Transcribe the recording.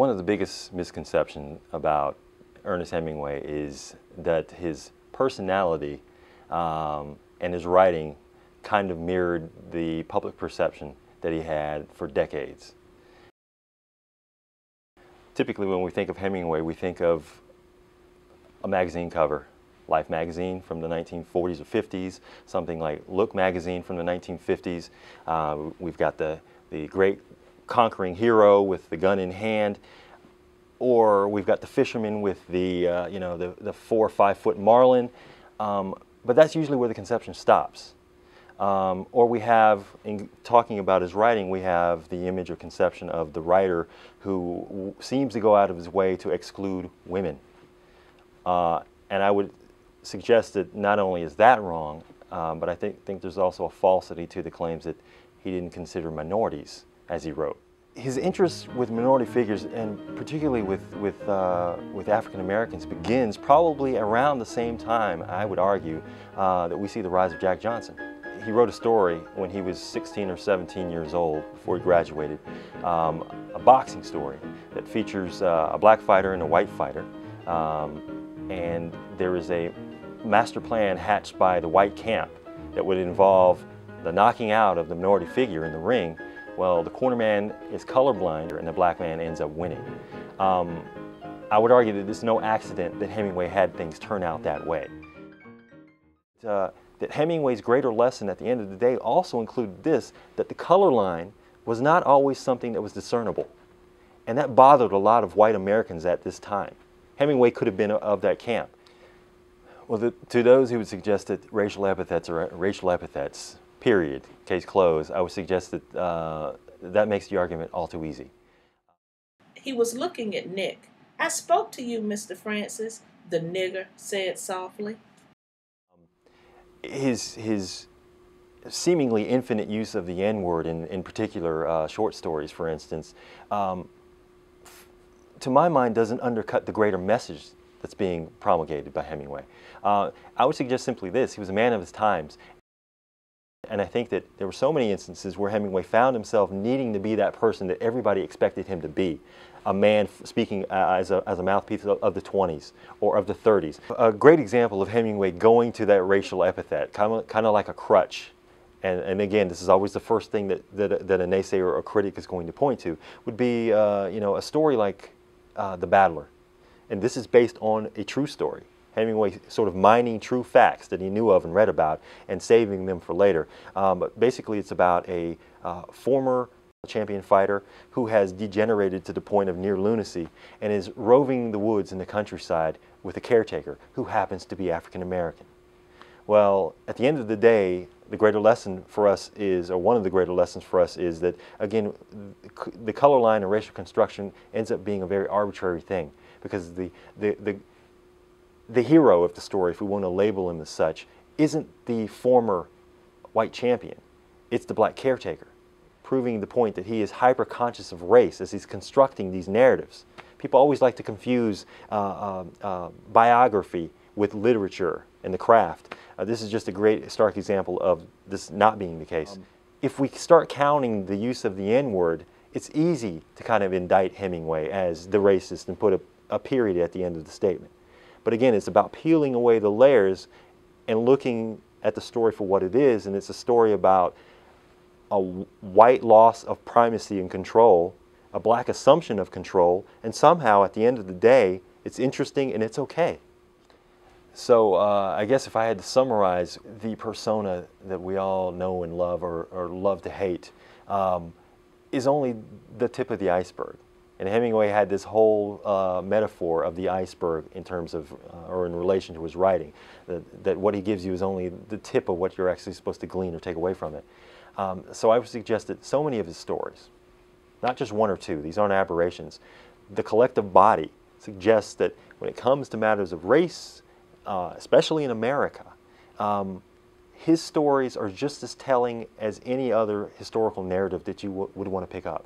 one of the biggest misconceptions about Ernest Hemingway is that his personality and his writing kind of mirrored the public perception that he had for decades. Typically when we think of Hemingway, we think of a magazine cover, Life magazine from the 1940s or 50s, something like Look magazine from the 1950s. We've got the great conquering hero with the gun in hand, or we've got the fisherman with the you know, the 4 or 5 foot marlin. But that's usually where the conception stops. Or we have, in talking about his writing, we have the image or conception of the writer who seems to go out of his way to exclude women. And I would suggest that not only is that wrong, but I think there's also a falsity to the claims that he didn't consider minorities as he wrote. His interest with minority figures, and particularly with African Americans, begins probably around the same time, I would argue, that we see the rise of Jack Johnson. He wrote a story when he was 16 or 17 years old, before he graduated, a boxing story that features a black fighter and a white fighter. And there is a master plan hatched by the white camp that would involve the knocking out of the minority figure in the ring. Well, the cornerman is colorblind and the black man ends up winning. I would argue that it's no accident that Hemingway had things turn out that way. That Hemingway's greater lesson at the end of the day also included this, that the color line was not always something that was discernible. And that bothered a lot of white Americans at this time. Hemingway could have been of that camp. Well, to those who would suggest that racial epithets are racial epithets, period, case closed, I would suggest that that makes the argument all too easy. He was looking at Nick. "I spoke to you, Mr. Francis," the nigger said softly. His seemingly infinite use of the N-word in particular short stories, for instance, to my mind doesn't undercut the greater message that's being promulgated by Hemingway. I would suggest simply this: he was a man of his times. And I think that there were so many instances where Hemingway found himself needing to be that person that everybody expected him to be. A man speaking as a mouthpiece of the 20s or of the 30s. A great example of Hemingway going to that racial epithet, kind of like a crutch. And again, this is always the first thing that a naysayer or a critic is going to point to, would be you know, a story like The Battler. And this is based on a true story. Hemingway sort of mining true facts that he knew of and read about and saving them for later. But basically it's about a former champion fighter who has degenerated to the point of near lunacy and is roving the woods in the countryside with a caretaker who happens to be African American. Well, at the end of the day, the greater lesson for us is, or one of the greater lessons for us is that, again, the color line and racial construction ends up being a very arbitrary thing, because the hero of the story, if we want to label him as such, isn't the former white champion. It's the black caretaker, proving the point that he is hyper-conscious of race as he's constructing these narratives. People always like to confuse biography with literature and the craft. This is just a great stark example of this not being the case. If we start counting the use of the N-word, it's easy to kind of indict Hemingway as the racist and put a period at the end of the statement. But again, it's about peeling away the layers and looking at the story for what it is, and it's a story about a white loss of primacy and control, a black assumption of control, and somehow at the end of the day, it's interesting and it's okay. So I guess if I had to summarize the persona that we all know and love, or love to hate, is only the tip of the iceberg. And Hemingway had this whole metaphor of the iceberg in terms of, or in relation to his writing, that what he gives you is only the tip of what you're actually supposed to glean or take away from it. So I would suggest that so many of his stories, not just one or two, these aren't aberrations, the collective body suggests that when it comes to matters of race, especially in America, his stories are just as telling as any other historical narrative that you would want to pick up.